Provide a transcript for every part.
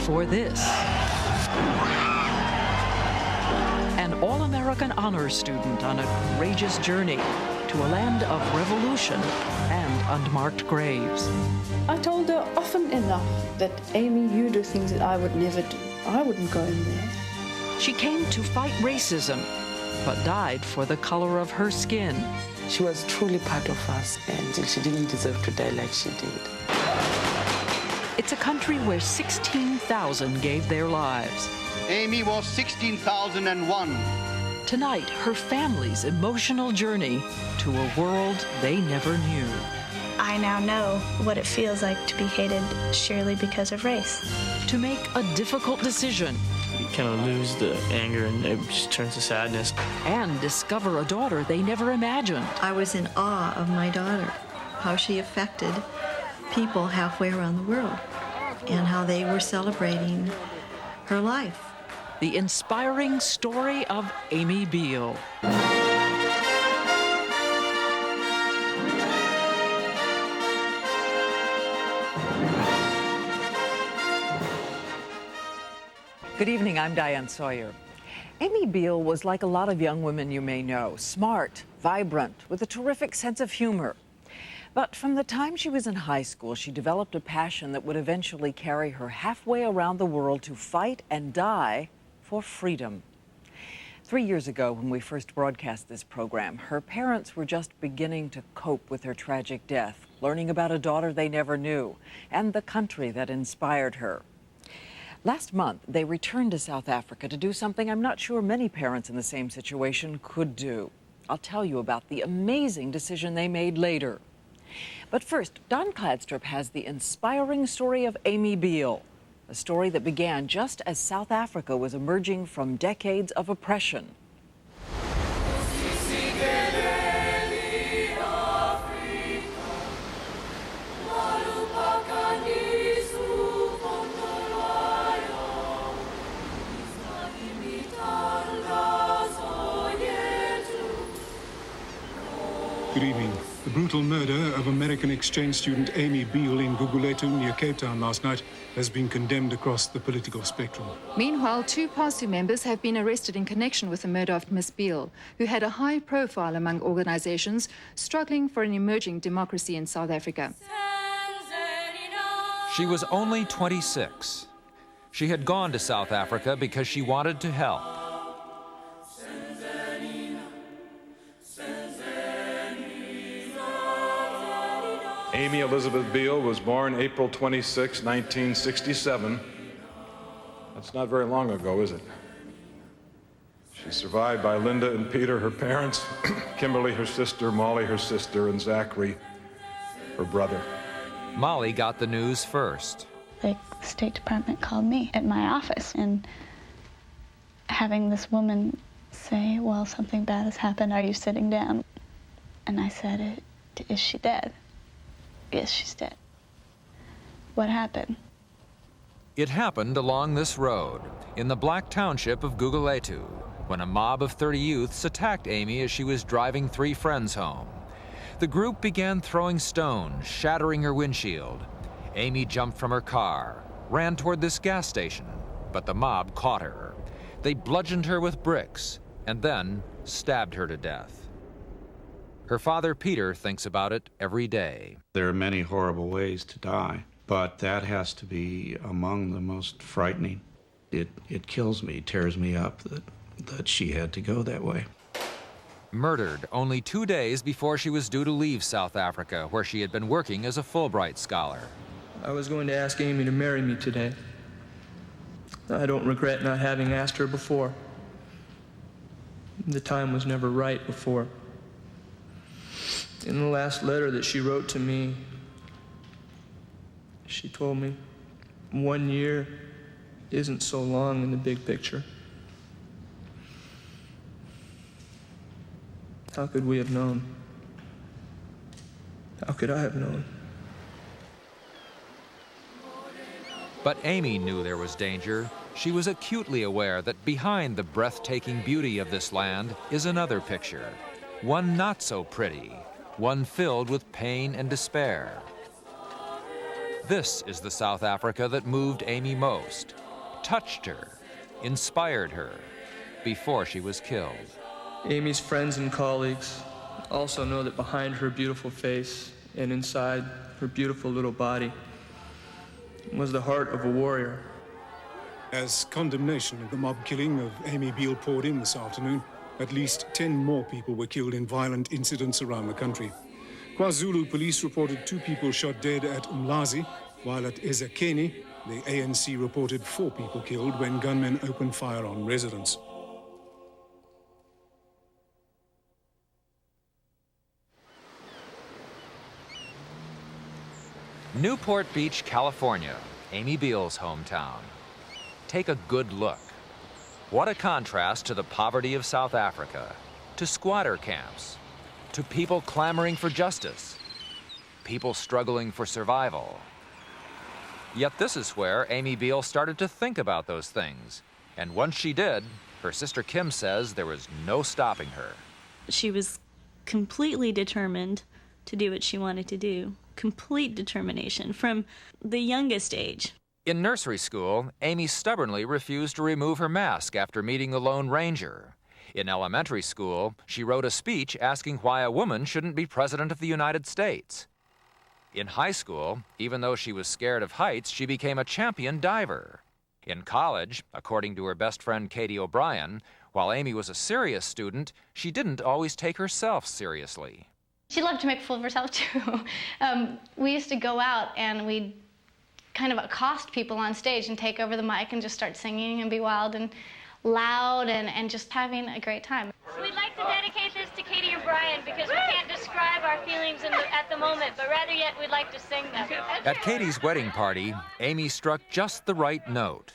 before this. An all-American honors student on a courageous journey to a land of revolution and unmarked graves. I told her often enough that, Amy, you do things that I would never do. I wouldn't go in there. She came to fight racism, but died for the color of her skin. She was truly part of us, and she didn't deserve to die like she did. It's a country where 16,000 gave their lives. Amy was 16,001. Tonight, her family's emotional journey to a world they never knew. I now know what it feels like to be hated sheerly because of race. To make a difficult decision. You kind of lose the anger and it just turns to sadness. And discover a daughter they never imagined. I was in awe of my daughter, how she affected people halfway around the world, and how they were celebrating her life. The inspiring story of Amy Biehl. Good evening, I'm Diane Sawyer. Amy Biehl was like a lot of young women you may know, smart, vibrant, with a terrific sense of humor. But from the time she was in high school, she developed a passion that would eventually carry her halfway around the world to fight and die for freedom. 3 years ago, when we first broadcast this program, her parents were just beginning to cope with her tragic death, learning about a daughter they never knew and the country that inspired her. Last month, they returned to South Africa to do something I'm not sure many parents in the same situation could do. I'll tell you about the amazing decision they made later. But first, Don Kladstrup has the inspiring story of Amy Biehl, a story that began just as South Africa was emerging from decades of oppression. Good evening. The brutal murder of American exchange student Amy Biehl in Gugulethu near Cape Town last night has been condemned across the political spectrum. Meanwhile, 2 PASU members have been arrested in connection with the murder of Miss Biehl, who had a high profile among organizations struggling for an emerging democracy in South Africa. She was only 26. She had gone to South Africa because she wanted to help. Amy Elizabeth Biehl was born April 26, 1967. That's not very long ago, is it? She's survived by Linda and Peter, her parents, Kimberly, her sister, Molly, her sister, and Zachary, her brother. Molly got the news first. The State Department called me at my office, and having this woman say, well, something bad has happened, are you sitting down? And I said, is she dead? Yes, she's dead. What happened? It happened along this road, in the Black Township of Gugulethu, when a mob of 30 youths attacked Amy as she was driving 3 friends home. The group began throwing stones, shattering her windshield. Amy jumped from her car, ran toward this gas station, but the mob caught her. They bludgeoned her with bricks, and then stabbed her to death. Her father, Peter, thinks about it every day. There are many horrible ways to die, but that has to be among the most frightening. It kills me, tears me up that she had to go that way. Murdered only 2 days before she was due to leave South Africa, where she had been working as a Fulbright scholar. I was going to ask Amy to marry me today. I don't regret not having asked her before. The time was never right before. In the last letter that she wrote to me, she told me 1 year isn't so long in the big picture. How could we have known? How could I have known? But Amy knew there was danger. She was acutely aware that behind the breathtaking beauty of this land is another picture, one not so pretty, one filled with pain and despair. This is the South Africa that moved Amy most, touched her, inspired her, before she was killed. Amy's friends and colleagues also know that behind her beautiful face and inside her beautiful little body was the heart of a warrior. As condemnation of the mob killing of Amy Biehl poured in this afternoon, at least 10 more people were killed in violent incidents around the country. KwaZulu police reported 2 people shot dead at Umlazi, while at eZekheni, the ANC reported 4 people killed when gunmen opened fire on residents. Newport Beach, California, Amy Biehl's hometown. Take a good look. What a contrast to the poverty of South Africa, to squatter camps, to people clamoring for justice, people struggling for survival. Yet this is where Amy Biehl started to think about those things. And once she did, her sister Kim says there was no stopping her. She was completely determined to do what she wanted to do. Complete determination from the youngest age. In nursery school, Amy stubbornly refused to remove her mask after meeting the Lone Ranger. In elementary school, she wrote a speech asking why a woman shouldn't be president of the United States. In high school, even though she was scared of heights, she became a champion diver. In college, according to her best friend Katie O'Brien, while Amy was a serious student, she didn't always take herself seriously. She loved to make a fool of herself, too. We used to go out and we'd kind of accost people on stage and take over the mic and just start singing and be wild and loud and just having a great time. We'd like to dedicate this to Katie O'Brien because we can't describe our feelings at the moment, but rather yet we'd like to sing them. At Katie's wedding party, Amy struck just the right note.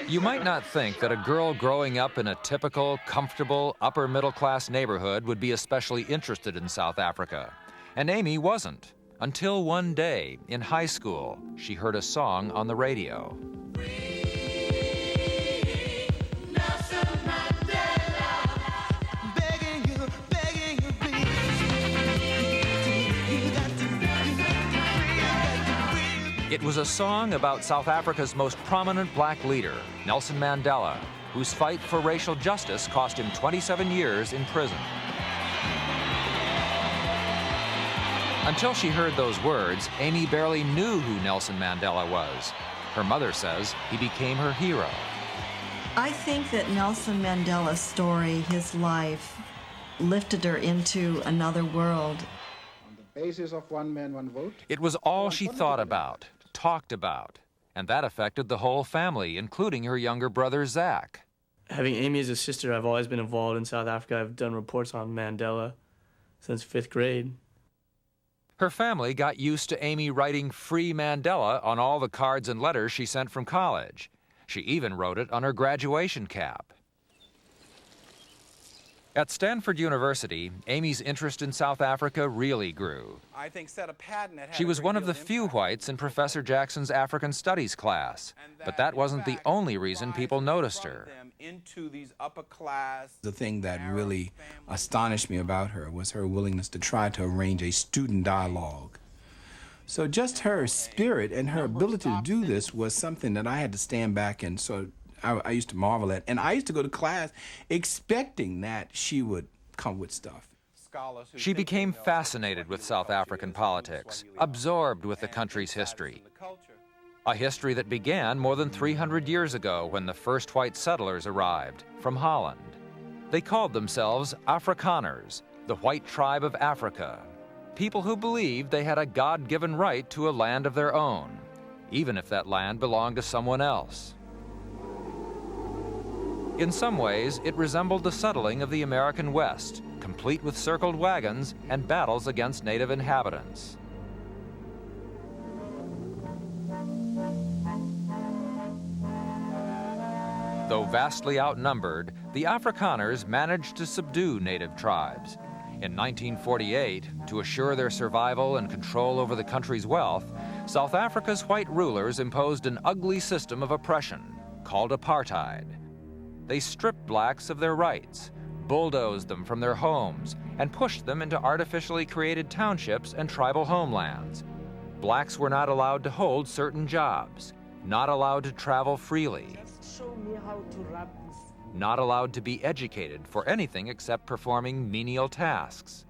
You might not think that a girl growing up in a typical, comfortable, upper-middle-class neighborhood would be especially interested in South Africa. And Amy wasn't. Until one day, in high school, she heard a song on the radio. It was a song about South Africa's most prominent black leader, Nelson Mandela, whose fight for racial justice cost him 27 years in prison. Until she heard those words, Amy barely knew who Nelson Mandela was. Her mother says he became her hero. I think that Nelson Mandela's story, his life, lifted her into another world. On the basis of one man, one vote. It was all she thought about, talked about, and that affected the whole family, including her younger brother, Zach. Having Amy as a sister, I've always been involved in South Africa. I've done reports on Mandela since 5th grade. Her family got used to Amy writing "Free Mandela" on all the cards and letters she sent from college. She even wrote it on her graduation cap. At Stanford University, Amy's interest in South Africa really grew. I think set a pattern that had She was one of the few whites in Professor Jackson's African Studies class, but that wasn't the only reason people noticed her. Into these upper class. The thing that really astonished me about her was her willingness to try to arrange a student dialogue. So just her spirit and her ability to do this was something that I had to stand back and I used to marvel at. And I used to go to class expecting that she would come with stuff. She became fascinated with South African politics, absorbed with the country's history. A history that began more than 300 years ago when the first white settlers arrived from Holland. They called themselves Afrikaners, the white tribe of Africa, people who believed they had a God-given right to a land of their own, even if that land belonged to someone else. In some ways, it resembled the settling of the American West, complete with circled wagons and battles against native inhabitants. Though vastly outnumbered, the Afrikaners managed to subdue native tribes. In 1948, to assure their survival and control over the country's wealth, South Africa's white rulers imposed an ugly system of oppression called apartheid. They stripped blacks of their rights, bulldozed them from their homes, and pushed them into artificially created townships and tribal homelands. Blacks were not allowed to hold certain jobs, not allowed to travel freely, not allowed to be educated for anything except performing menial tasks.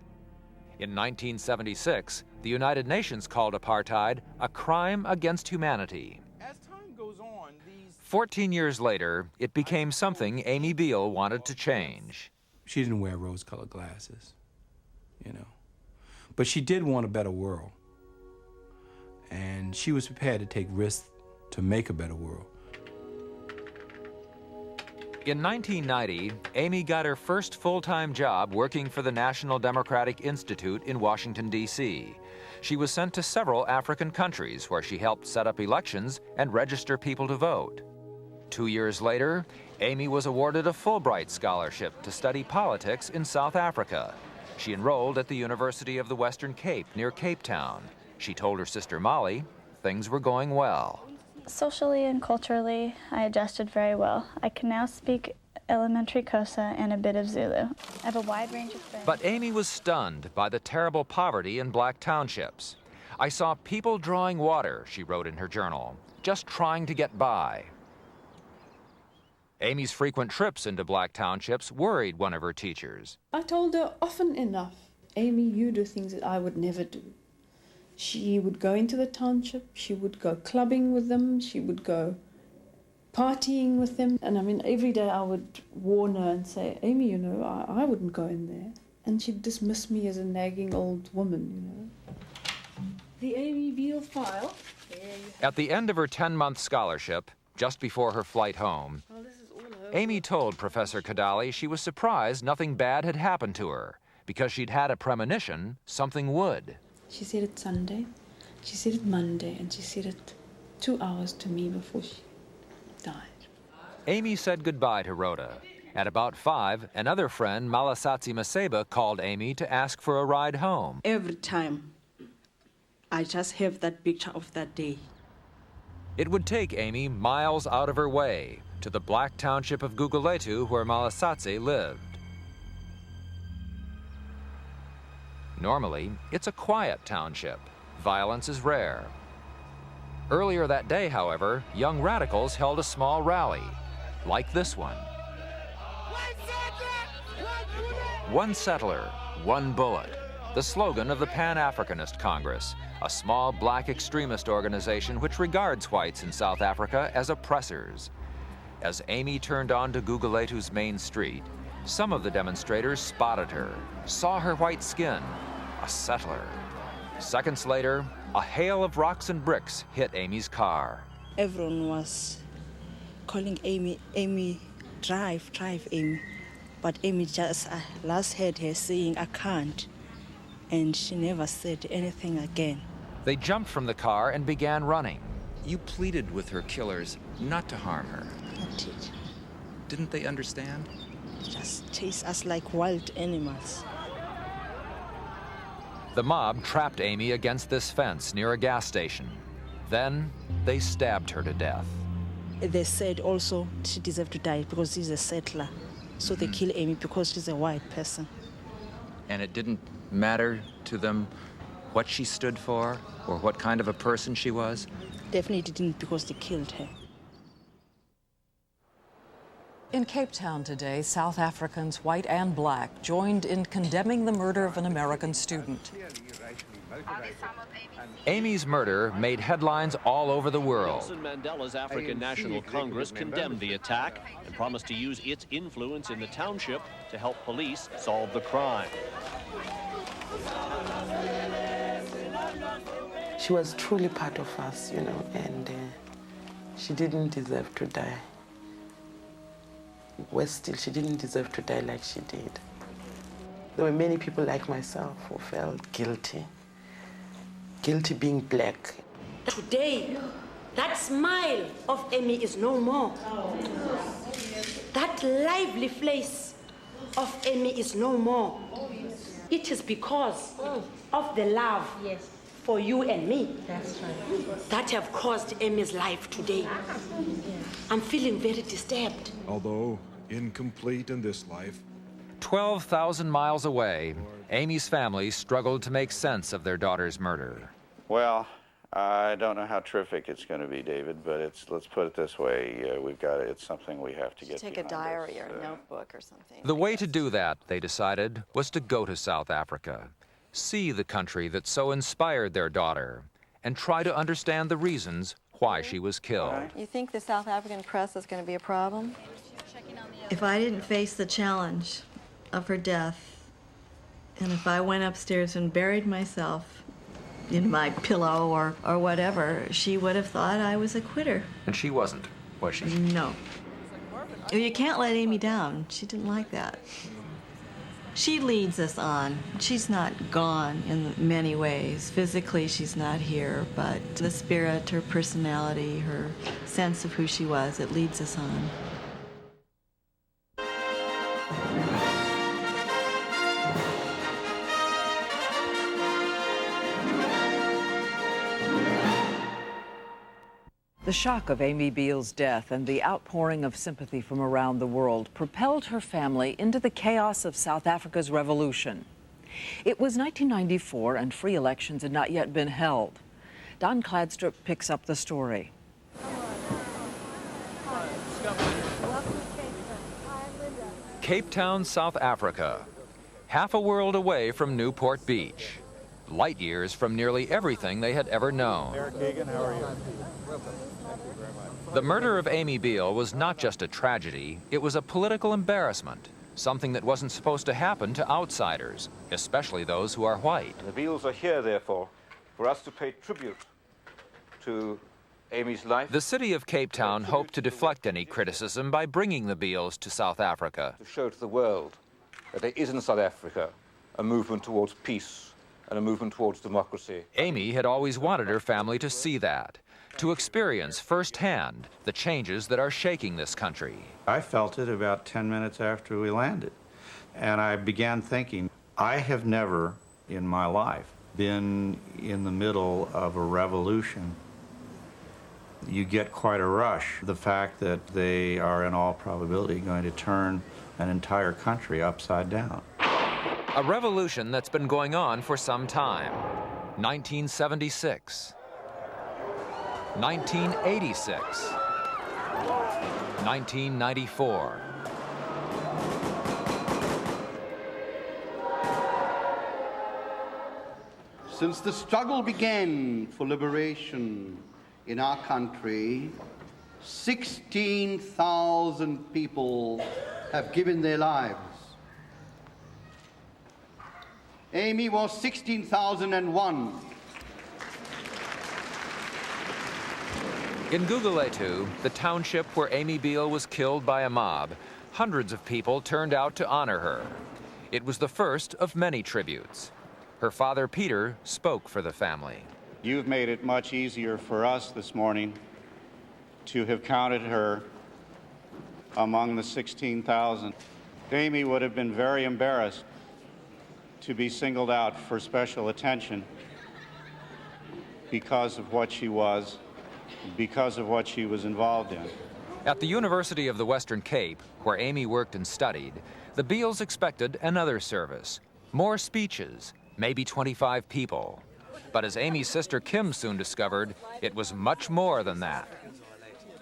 In 1976, the United Nations called apartheid a crime against humanity. As time goes on, 14 years later, it became something Amy Biehl wanted to change. She didn't wear rose-colored glasses, you know. But she did want a better world. And she was prepared to take risks to make a better world. In 1990, Amy got her first full-time job working for the National Democratic Institute in Washington, D.C. She was sent to several African countries where she helped set up elections and register people to vote. 2 years later, Amy was awarded a Fulbright scholarship to study politics in South Africa. She enrolled at the University of the Western Cape near Cape Town. She told her sister Molly things were going well. Socially and culturally, I adjusted very well. I can now speak elementary Xhosa and a bit of Zulu. I have a wide range of friends. But Amy was stunned by the terrible poverty in black townships. I saw people drawing water, she wrote in her journal, just trying to get by. Amy's frequent trips into black townships worried one of her teachers. I told her often enough, Amy, you do things that I would never do. She would go into the township, she would go clubbing with them, she would go partying with them. And I mean, every day I would warn her and say, Amy, you know, I wouldn't go in there. And she'd dismiss me as a nagging old woman, you know. The Amy Biehl file. At the end of her 10-month scholarship, just before her flight home, Amy told Professor Kadali she was surprised nothing bad had happened to her because she'd had a premonition something would. She said it Sunday, she said it Monday, and she said it 2 hours to me before she died. Amy said goodbye to Rhoda. At about 5, another friend, Malasatsi Maseba, called Amy to ask for a ride home. Every time, I just have that picture of that day. It would take Amy miles out of her way to the black township of Guguletu where Malasatsi lived. Normally, it's a quiet township. Violence is rare. Earlier that day, however, young radicals held a small rally, like this one. One settler, one bullet, the slogan of the Pan-Africanist Congress, a small black extremist organization which regards whites in South Africa as oppressors. As Amy turned onto Guguletu's main street, some of the demonstrators spotted her, saw her white skin, a settler. Seconds later, a hail of rocks and bricks hit Amy's car. Everyone was calling Amy, Amy, drive, Amy. But Amy just, last heard her saying, I can't. And she never said anything again. They jumped from the car and began running. You pleaded with her killers not to harm her. I did. Didn't they understand? Just chase us like wild animals. The mob trapped Amy against this fence near a gas station. Then they stabbed her to death. They said also she deserved to die because she's a settler. So they kill Amy because she's a white person. And it didn't matter to them what she stood for or what kind of a person she was? Definitely didn't, because they killed her. In Cape Town today, South Africans, white and black, joined in condemning the murder of an American student. Amy's murder made headlines all over the world. Nelson Mandela's African National Congress condemned the attack and promised to use its influence in the township to help police solve the crime. She was truly part of us, you know, and she didn't deserve to die. Worse still, she didn't deserve to die like she did. There were many people like myself who felt guilty. Guilty being black. Today, that smile of Amy is no more. That lively face of Amy is no more. It is because of the love for you and me that have caused Amy's life today. I'm feeling very disturbed. Although incomplete in this life, 12,000 miles away, Amy's family struggled to make sense of their daughter's murder. Well, I don't know how terrific it's going to be, David, but let's put it this way. It's something we have to get Take a behind diary us. or a notebook or something. The way to do that, they decided, was to go to South Africa, see the country that so inspired their daughter, and try to understand the reasons why she was killed. You think the South African press is going to be a problem? If I didn't face the challenge of her death, and if I went upstairs and buried myself in my pillow or whatever, she would have thought I was a quitter. And she wasn't, was she? No. You can't let Amy down. She didn't like that. She leads us on. She's not gone in many ways. Physically, she's not here, but the spirit, her personality, her sense of who she was, it leads us on. The shock of Amy Biehl's death and the outpouring of sympathy from around the world propelled her family into the chaos of South Africa's revolution. It was 1994 and free elections had not yet been held. Don Cladstrup picks up the story. Cape Town, South Africa, half a world away from Newport Beach, light years from nearly everything they had ever known. Mayor Kagan, how are you? The murder of Amy Biehl was not just a tragedy, it was a political embarrassment, something that wasn't supposed to happen to outsiders, especially those who are white. The Biehls are here, therefore, for us to pay tribute to Amy's life. The city of Cape Town hoped to deflect any criticism by bringing the Biehls to South Africa. To show to the world that there is in South Africa a movement towards peace and a movement towards democracy. Amy had always wanted her family to see that, to experience firsthand the changes that are shaking this country. I felt it about 10 minutes after we landed, and I began thinking, I have never in my life been in the middle of a revolution. You get quite a rush. The fact that they are in all probability going to turn an entire country upside down. A revolution that's been going on for some time. 1976. 1986. 1994. Since the struggle began for liberation in our country, 16,000 people have given their lives. Amy was 16,001. In Guguletu, the township where Amy Biehl was killed by a mob, hundreds of people turned out to honor her. It was the first of many tributes. Her father, Peter, spoke for the family. You've made it much easier for us this morning to have counted her among the 16,000. Amy would have been very embarrassed to be singled out for special attention because of what she was, because of what she was involved in. At the University of the Western Cape, where Amy worked and studied, the Biehls expected another service, more speeches, maybe 25 people. But as Amy's sister Kim soon discovered, it was much more than that.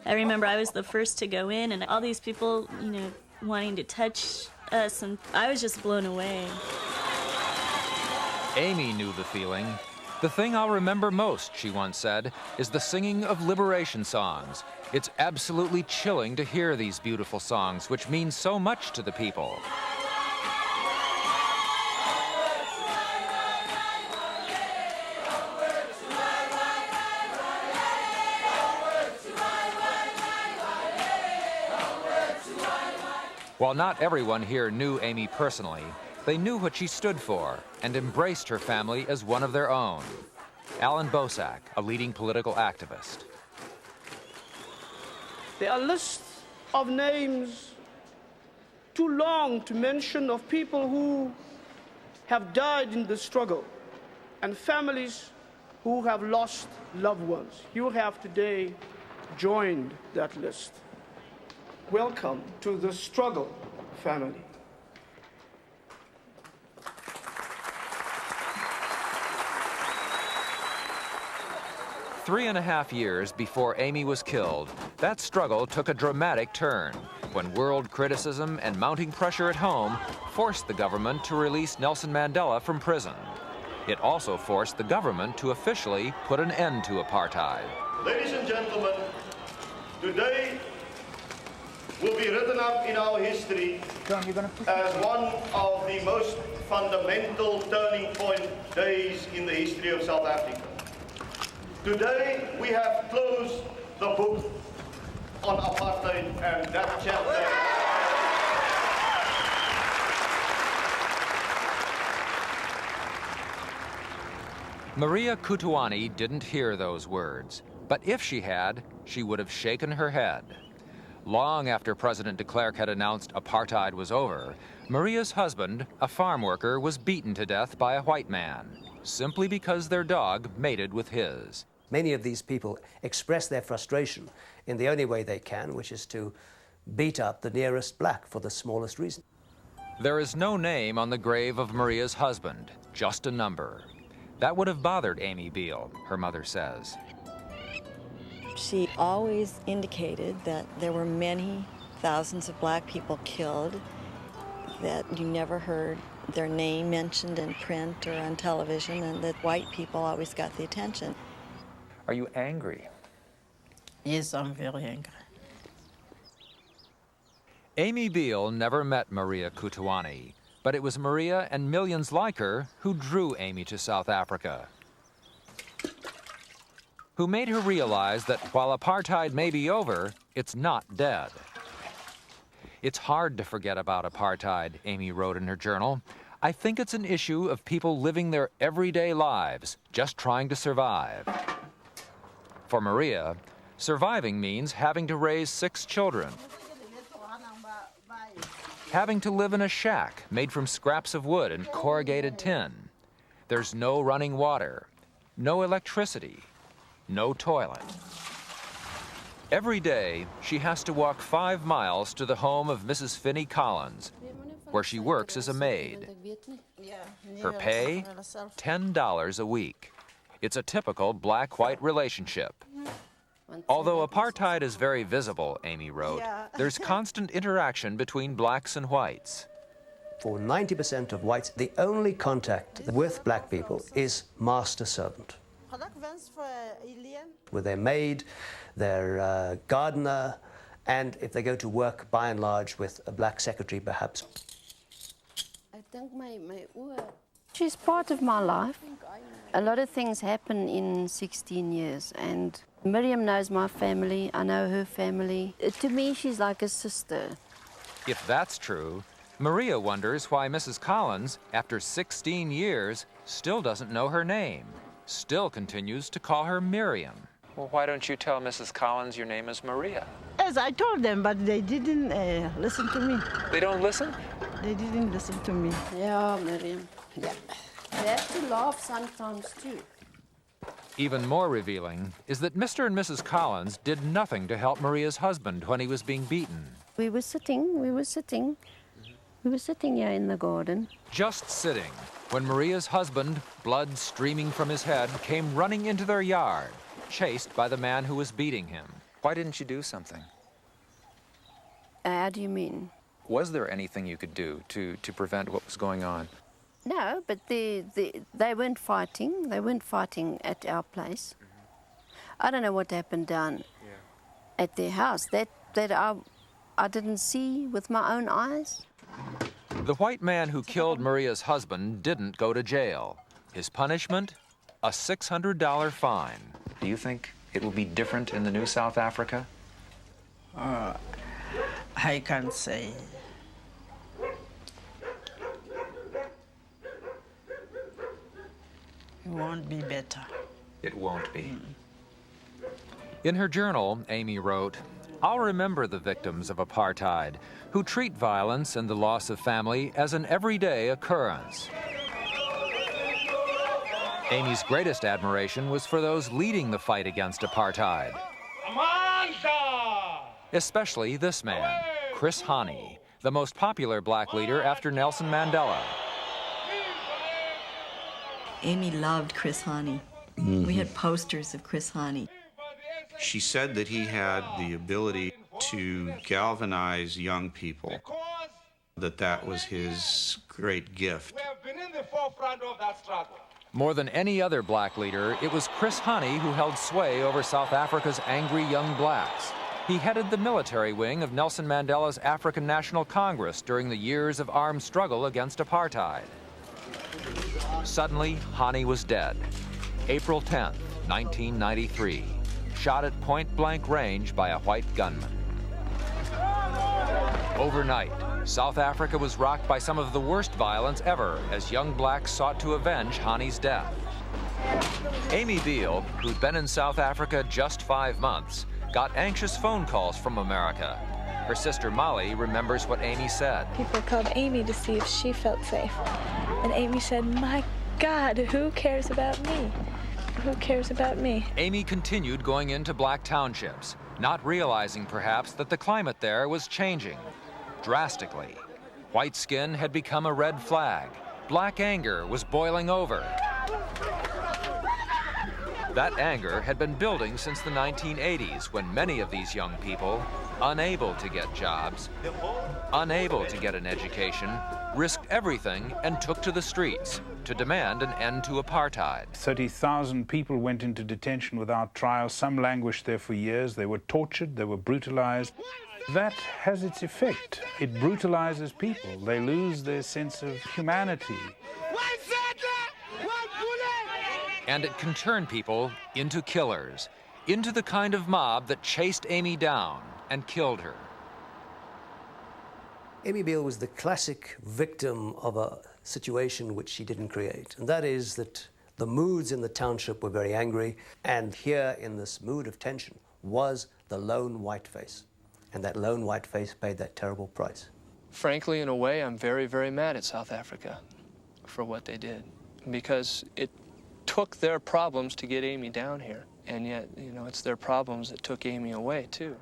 I remember I was the first to go in, and all these people, wanting to touch us, and I was just blown away. Amy knew the feeling. The thing I'll remember most, she once said, is the singing of liberation songs. It's absolutely chilling to hear these beautiful songs, which mean so much to the people. While not everyone here knew Amy personally, they knew what she stood for and embraced her family as one of their own. Alan Bosak, a leading political activist. There are lists of names too long to mention of people who have died in the struggle and families who have lost loved ones. You have today joined that list. Welcome to the struggle family. 3.5 years before Amy was killed, that struggle took a dramatic turn when world criticism and mounting pressure at home forced the government to release Nelson Mandela from prison. It also forced the government to officially put an end to apartheid. Ladies and gentlemen, today will be written up in our history as one of the most fundamental turning point days in the history of South Africa. Today we have closed the book on apartheid and that chapter. Maria Kutuani didn't hear those words, but if she had, she would have shaken her head. Long after President de Klerk had announced apartheid was over, Maria's husband, a farm worker, was beaten to death by a white man, simply because their dog mated with his. Many of these people express their frustration in the only way they can, which is to beat up the nearest black for the smallest reason. There is no name on the grave of Maria's husband, just a number. That would have bothered Amy Biehl, her mother says. She always indicated that there were many thousands of black people killed, that you never heard their name mentioned in print or on television, and that white people always got the attention. Are you angry? Yes, I'm very angry. Amy Biehl never met Maria Kutuani, but it was Maria and millions like her who drew Amy to South Africa, who made her realize that while apartheid may be over, it's not dead. It's hard to forget about apartheid, Amy wrote in her journal. I think it's an issue of people living their everyday lives, just trying to survive. For Maria, surviving means having to raise 6 children, having to live in a shack made from scraps of wood and corrugated tin. There's no running water, no electricity, no toilet. Every day, she has to walk 5 miles to the home of Mrs. Finney Collins, where she works as a maid. Her pay, $10 a week. It's a typical black-white relationship. Although apartheid is very visible, Amy wrote, there's constant interaction between blacks and whites. For 90% of whites, the only contact with black people is master-servant. With their maid, their gardener, and if they go to work, by and large, with a black secretary, perhaps. She's part of my life. A lot of things happen in 16 years, and Miriam knows my family, I know her family. To me, she's like a sister. If that's true, Maria wonders why Mrs. Collins, after 16 years, still doesn't know her name, still continues to call her Miriam. Well, why don't you tell Mrs. Collins your name is Maria? Yes, I told them, but they didn't listen to me. They don't listen? They didn't listen to me. Yeah, Miriam. Yeah. They have to laugh sometimes, too. Even more revealing is that Mr. and Mrs. Collins did nothing to help Maria's husband when he was being beaten. We were sitting here in the garden. Just sitting, when Maria's husband, blood streaming from his head, came running into their yard, chased by the man who was beating him. Why didn't you do something? How do you mean? Was there anything you could do to prevent what was going on? No, but they weren't fighting. They weren't fighting at our place. I don't know what happened down at their house. That I didn't see with my own eyes. The white man who killed Maria's husband didn't go to jail. His punishment? A $600 fine. Do you think it will be different in the new South Africa? I can't say. It won't be better. It won't be. In her journal, Amy wrote, I'll remember the victims of apartheid, who treat violence and the loss of family as an everyday occurrence. Amy's greatest admiration was for those leading the fight against apartheid. Especially this man, Chris Hani, the most popular black leader after Nelson Mandela. Amy loved Chris Hani. We had posters of Chris Hani. She said that he had the ability to galvanize young people, that was his great gift. More than any other black leader, it was Chris Hani who held sway over South Africa's angry young blacks. He headed the military wing of Nelson Mandela's African National Congress during the years of armed struggle against apartheid. Suddenly, Hani was dead. April 10th, 1993, shot at point-blank range by a white gunman. Overnight, South Africa was rocked by some of the worst violence ever as young blacks sought to avenge Hani's death. Amy Biehl, who'd been in South Africa just 5 months, got anxious phone calls from America. Her sister Molly remembers what Amy said. People called Amy to see if she felt safe. And Amy said, "My God, who cares about me? Who cares about me?" Amy continued going into black townships, not realizing perhaps that the climate there was changing drastically. White skin had become a red flag. Black anger was boiling over. That anger had been building since the 1980s, when many of these young people, unable to get jobs, unable to get an education, risked everything and took to the streets to demand an end to apartheid. 30,000 people went into detention without trial. Some languished there for years. They were tortured, they were brutalized. That has its effect. It brutalizes people. They lose their sense of humanity. And it can turn people into killers, into the kind of mob that chased Amy down and killed her. Amy Biehl was the classic victim of a situation which she didn't create, and that is that the moods in the township were very angry, and here in this mood of tension was the lone white face, and that lone white face paid that terrible price. Frankly, in a way, I'm very, very mad at South Africa for what they did, because it took their problems to get Amy down here, and yet, you know, it's their problems that took Amy away, too.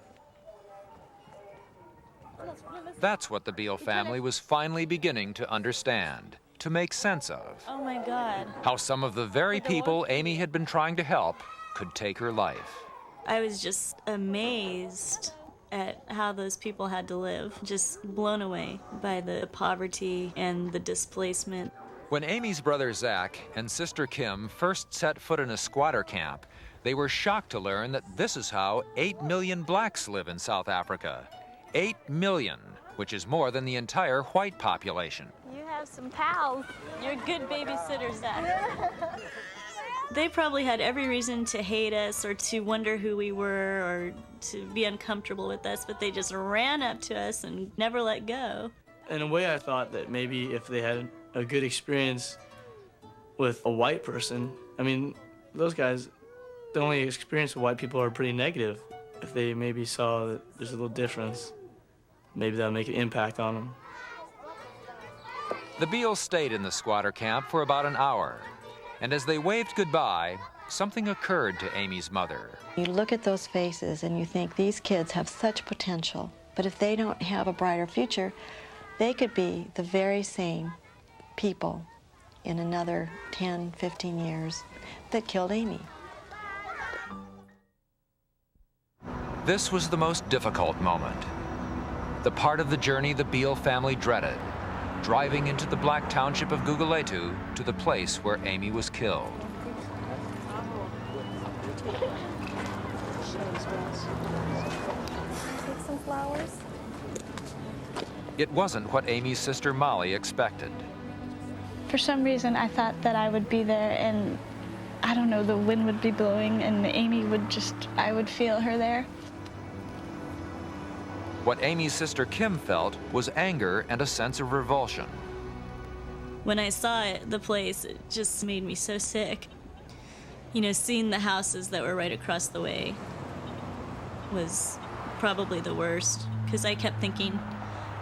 That's what the Biehl family was finally beginning to understand, to make sense of. Oh my God. How some of the very people Amy had been trying to help could take her life. I was just amazed at how those people had to live, just blown away by the poverty and the displacement. When Amy's brother Zach and sister Kim first set foot in a squatter camp, they were shocked to learn that this is how 8 million blacks live in South Africa. 8 million, which is more than the entire white population. You have some pals. You're a good babysitter, Zach. They probably had every reason to hate us or to wonder who we were or to be uncomfortable with us, but they just ran up to us and never let go. In a way, I thought that maybe if they had a good experience with a white person, I mean, those guys, the only experience with white people are pretty negative. If they maybe saw that there's a little difference, maybe that'll make an impact on them. The Biehls stayed in the squatter camp for about an hour, and as they waved goodbye, something occurred to Amy's mother. You look at those faces and you think these kids have such potential, but if they don't have a brighter future, they could be the very same people in another 10, 15 years that killed Amy. This was the most difficult moment. The part of the journey the Biehl family dreaded, driving into the black township of Guguletu to the place where Amy was killed. Take some flowers. It wasn't what Amy's sister Molly expected. For some reason, I thought that I would be there and, I don't know, the wind would be blowing and Amy would I would feel her there. What Amy's sister Kim felt was anger and a sense of revulsion. When I saw it, the place, it just made me so sick. You know, seeing the houses that were right across the way was probably the worst, because I kept thinking,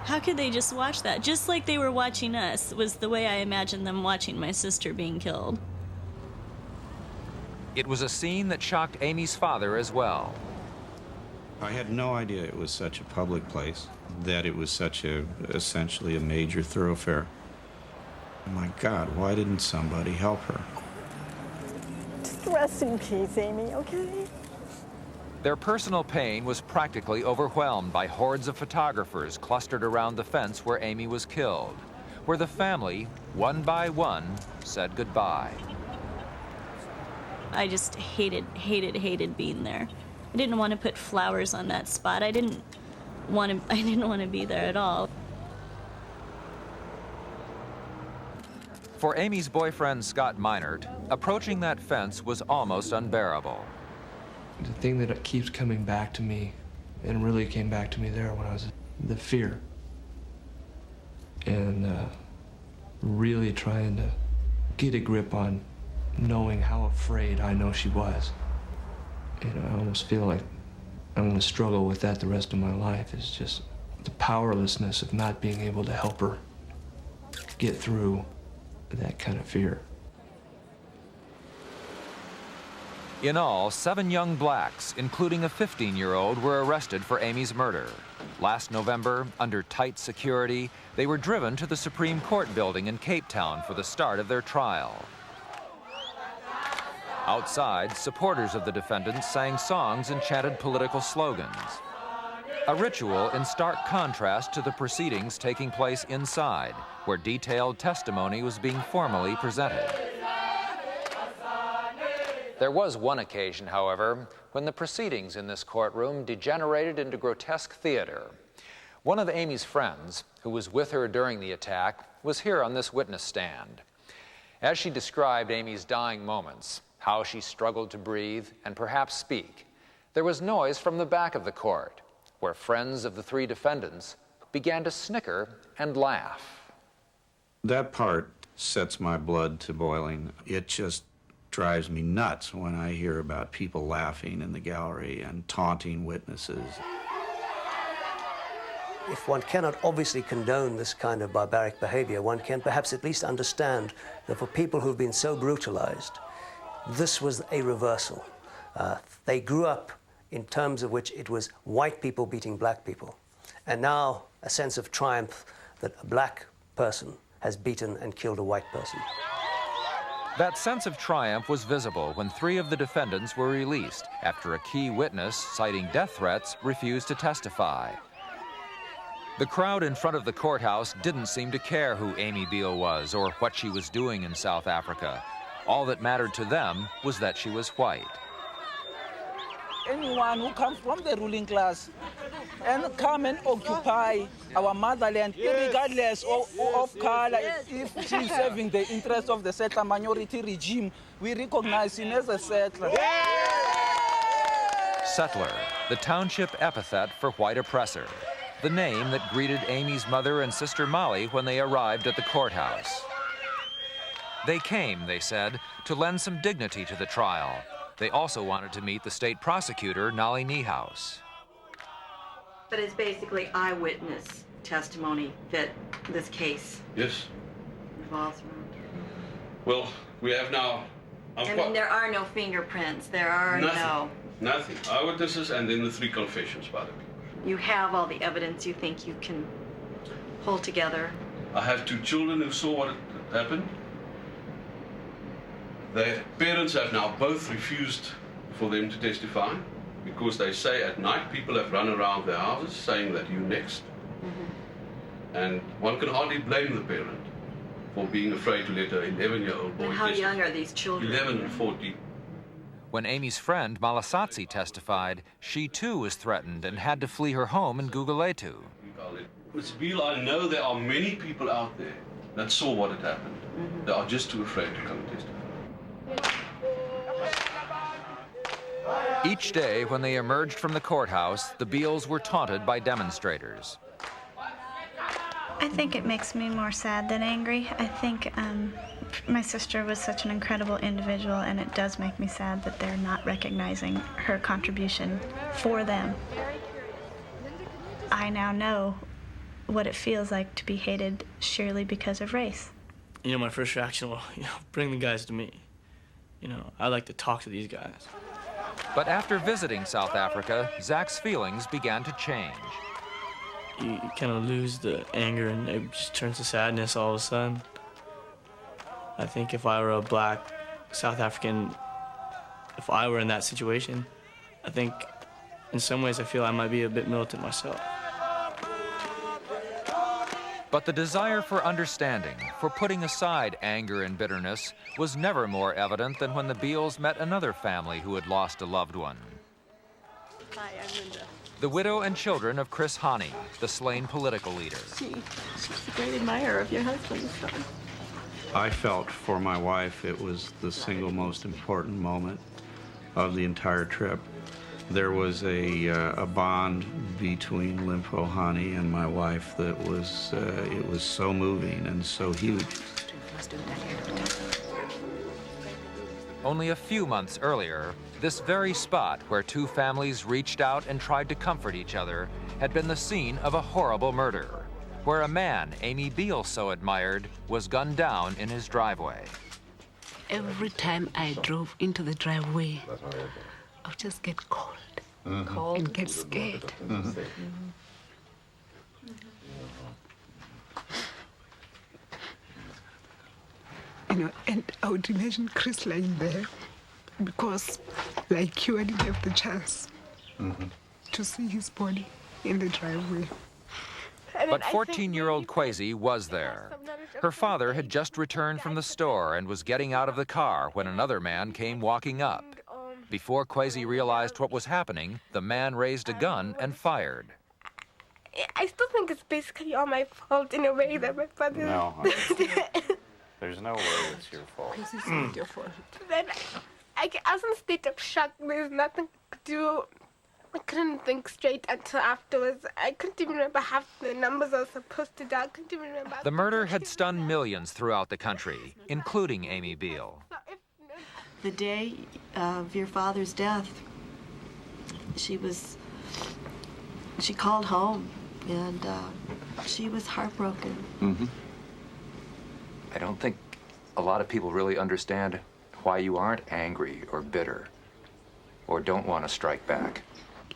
how could they just watch that? Just like they were watching us, was the way I imagined them watching my sister being killed. It was a scene that shocked Amy's father as well. I had no idea it was such a public place, that it was such essentially a major thoroughfare. My God, why didn't somebody help her? Just rest in peace, Amy, okay? Their personal pain was practically overwhelmed by hordes of photographers clustered around the fence where Amy was killed, where the family, one by one, said goodbye. I just hated being there. I didn't want to put flowers on that spot. I didn't want to be there at all. For Amy's boyfriend, Scott Meinert, approaching that fence was almost unbearable. The thing that keeps coming back to me, and really came back to me there when I was, the fear. And really trying to get a grip on knowing how afraid I know she was. And I almost feel like I'm gonna struggle with that the rest of my life, is just the powerlessness of not being able to help her get through that kind of fear. In all, 7 young blacks, including a 15-year-old, were arrested for Amy's murder. Last November, under tight security, they were driven to the Supreme Court building in Cape Town for the start of their trial. Outside, supporters of the defendants sang songs and chanted political slogans. A ritual in stark contrast to the proceedings taking place inside, where detailed testimony was being formally presented. There was one occasion, however, when the proceedings in this courtroom degenerated into grotesque theater. One of Amy's friends, who was with her during the attack, was here on this witness stand. As she described Amy's dying moments, how she struggled to breathe and perhaps speak, there was noise from the back of the court, where friends of the 3 defendants began to snicker and laugh. That part sets my blood to boiling. It just drives me nuts when I hear about people laughing in the gallery and taunting witnesses. If one cannot obviously condone this kind of barbaric behavior, one can perhaps at least understand that for people who've been so brutalized, this was a reversal. They grew up in terms of which it was white people beating black people, and now a sense of triumph that a black person has beaten and killed a white person. That sense of triumph was visible when 3 of the defendants were released after a key witness, citing death threats, refused to testify. The crowd in front of the courthouse didn't seem to care who Amy Biehl was or what she was doing in South Africa. All that mattered to them was that she was white. Anyone who comes from the ruling class and come and occupy our motherland, regardless of color, if she's serving the interests of the settler minority regime, we recognize him as a settler. Settler, the township epithet for white oppressor, the name that greeted Amy's mother and sister Molly when they arrived at the courthouse. They came, they said, to lend some dignity to the trial. They also wanted to meet the state prosecutor, Nali Niehaus. But it's basically eyewitness testimony that this case Yes. revolves around. Well, we have now... I mean, there are no fingerprints. There are Nothing. Eyewitnesses and then the 3 confessions by the people. You have all the evidence you think you can hold together. I have 2 children who saw what happened. Their parents have now both refused for them to testify because they say at night people have run around their houses saying that you're next. And one can hardly blame the parent for being afraid to let an 11-year-old boy And how testify. young are these children? 11 and 14. When Amy's friend, Malasatsi, testified, she too was threatened and had to flee her home in Guguletu. Ms. Biehl, I know there are many people out there that saw what had happened. They are just too afraid to come and testify. Each day when they emerged from the courthouse, the Biehls were taunted by demonstrators. I think it makes me more sad than angry. I think my sister was such an incredible individual, and it does make me sad that they're not recognizing her contribution for them. I now know what it feels like to be hated sheerly because of race. You know, my first reaction, well, bring the guys to me. I like to talk to these guys. But after visiting South Africa, Zach's feelings began to change. You kind of lose the anger and it just turns to sadness all of a sudden. I think if I were a black South African if I were in that situation, I think in some ways I feel I might be a bit militant myself. But the desire for understanding, for putting aside anger and bitterness, was never more evident than when the Biehls met another family who had lost a loved one. Hi, I'm Linda. The widow and children of Chris Hani, the slain political leader. She's a great admirer of your husband's son. I felt for my wife it was the single most important moment of the entire trip. There was a bond between Limpo Hani and my wife that was, it was so moving and so huge. Only a few months earlier, this very spot where two families reached out and tried to comfort each other had been the scene of a horrible murder, where a man Amy Biehl so admired was gunned down in his driveway. Every time I drove into the driveway, I would just get cold, and get scared. You know, and I would imagine Chris lying there because, like you, I didn't have the chance to see his body in the driveway. But 14-year-old Kwesi was there. Her father had just returned from the store and was getting out of the car when another man came walking up. Before Kwesi realized what was happening, the man raised a gun and fired. I still think it's basically all my fault in a way that my father... No, there's no way it's your fault. It's not your fault. Then I was in a state of shock. There's nothing to do. I couldn't think straight until afterwards. I couldn't even remember half the numbers I was supposed to dial. I couldn't even remember. The murder had stunned millions throughout the country, including Amy Biehl. The day of your father's death, she called home, and she was heartbroken. I don't think a lot of people really understand why you aren't angry or bitter or don't want to strike back.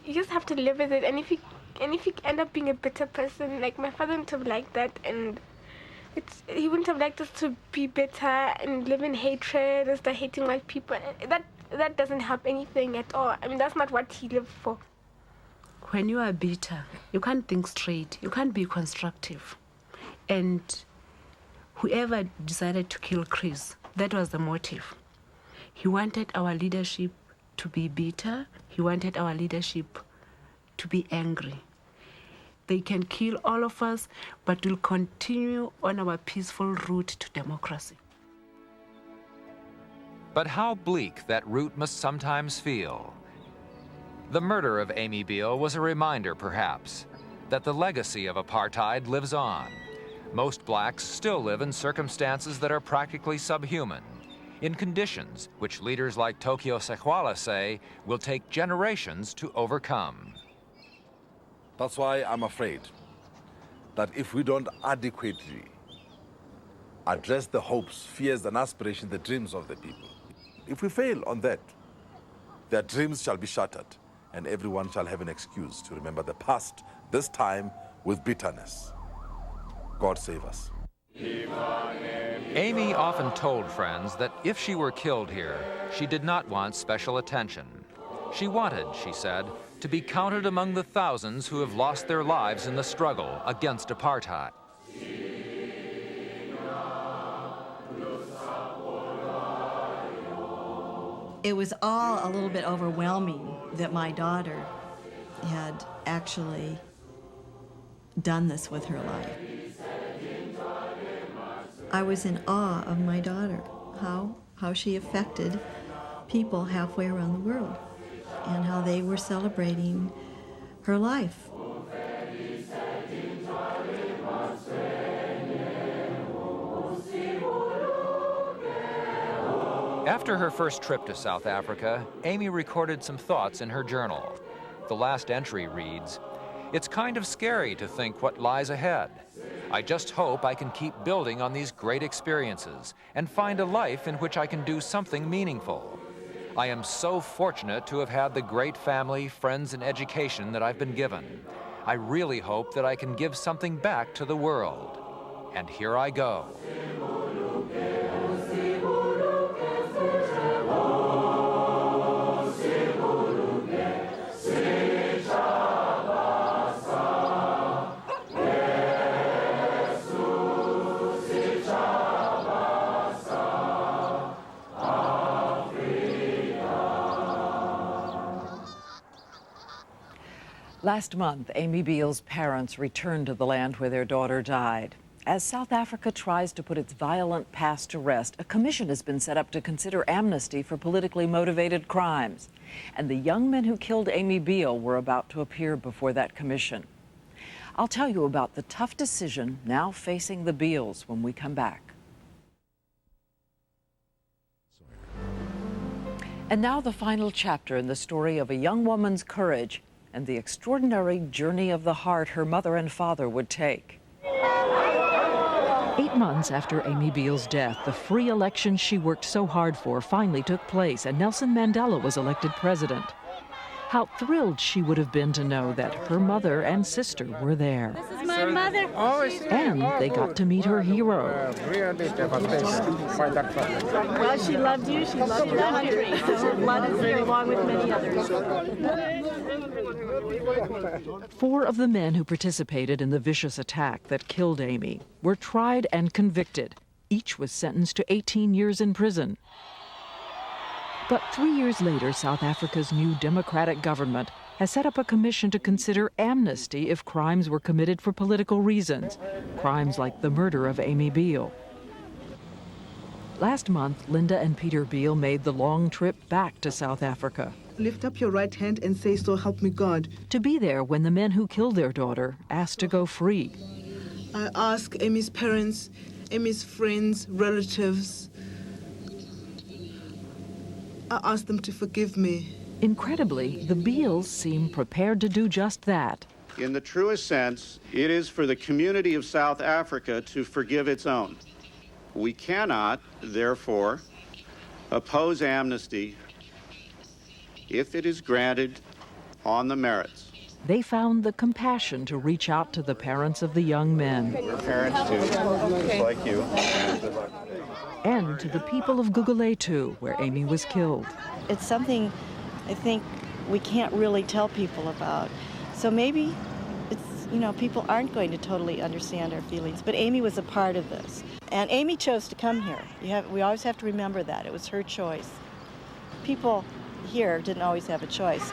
You just have to live with it, and if you end up being a bitter person, like my father wouldn't have liked that, and he wouldn't have liked us to be bitter and live in hatred and start hating white people. That doesn't help anything at all. I mean, that's not what he lived for. When you are bitter, you can't think straight. You can't be constructive. And whoever decided to kill Chris, that was the motive. He wanted our leadership to be bitter. He wanted our leadership to be angry. They can kill all of us, but we'll continue on our peaceful route to democracy. But how bleak that route must sometimes feel. The murder of Amy Biehl was a reminder, perhaps, that the legacy of apartheid lives on. Most blacks still live in circumstances that are practically subhuman, in conditions which leaders like Tokyo Sequala say will take generations to overcome. That's why I'm afraid that if we don't adequately address the hopes, fears, and aspirations, the dreams of the people, if we fail on that, their dreams shall be shattered, and everyone shall have an excuse to remember the past, this time with bitterness. God save us. Amy often told friends that if she were killed here, she did not want special attention. She wanted, she said, to be counted among the thousands who have lost their lives in the struggle against apartheid. It was all a little bit overwhelming that my daughter had actually done this with her life. I was in awe of my daughter, how she affected people halfway around the world and how they were celebrating her life. After her first trip to South Africa, Amy recorded some thoughts in her journal. The last entry reads, "It's kind of scary to think what lies ahead. I just hope I can keep building on these great experiences and find a life in which I can do something meaningful. I am so fortunate to have had the great family, friends, and education that I've been given. I really hope that I can give something back to the world. And here I go." Last month, Amy Biehl's parents returned to the land where their daughter died. As South Africa tries to put its violent past to rest, a commission has been set up to consider amnesty for politically motivated crimes. And the young men who killed Amy Biehl were about to appear before that commission. I'll tell you about the tough decision now facing the Biehls when we come back. And now the final chapter in the story of a young woman's courage and the extraordinary journey of the heart her mother and father would take. 8 months after Amy Biehl's death, the free election she worked so hard for finally took place, and Nelson Mandela was elected president. How thrilled she would have been to know that her mother and sister were there. This is my mother. And they got to meet her hero. Well, she loved you. She loved your country. So her blood is there along with many others. 4 of the men who participated in the vicious attack that killed Amy were tried and convicted. Each was sentenced to 18 years in prison. But 3 years later, South Africa's new democratic government has set up a commission to consider amnesty if crimes were committed for political reasons, crimes like the murder of Amy Biehl. Last month, Linda and Peter Biehl made the long trip back to South Africa. Lift up your right hand and say, "So help me God." To be there when the men who killed their daughter asked to go free. I ask Amy's parents, Amy's friends, relatives, I ask them to forgive me. Incredibly, the Biehls seem prepared to do just that. In the truest sense, it is for the community of South Africa to forgive its own. We cannot, therefore, oppose amnesty if it is granted on the merits. They found the compassion to reach out to the parents of the young men. We're parents too, just like you. And to the people of Gugulethu, where Amy was killed. It's something I think we can't really tell people about. So maybe it's, people aren't going to totally understand our feelings, but Amy was a part of this. And Amy chose to come here. We always have to remember that. It was her choice. People here didn't always have a choice.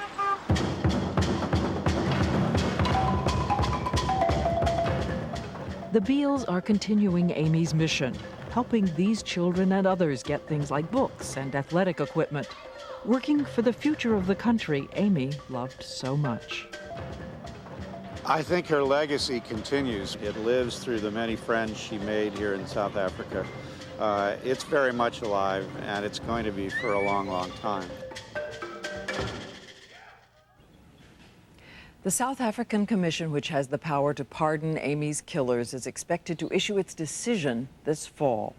The Biehls are continuing Amy's mission, helping these children and others get things like books and athletic equipment, working for the future of the country Amy loved so much. I think her legacy continues. It lives through the many friends she made here in South Africa. It's very much alive, and it's going to be for a long, long time. The South African Commission, which has the power to pardon Amy's killers, is expected to issue its decision this fall.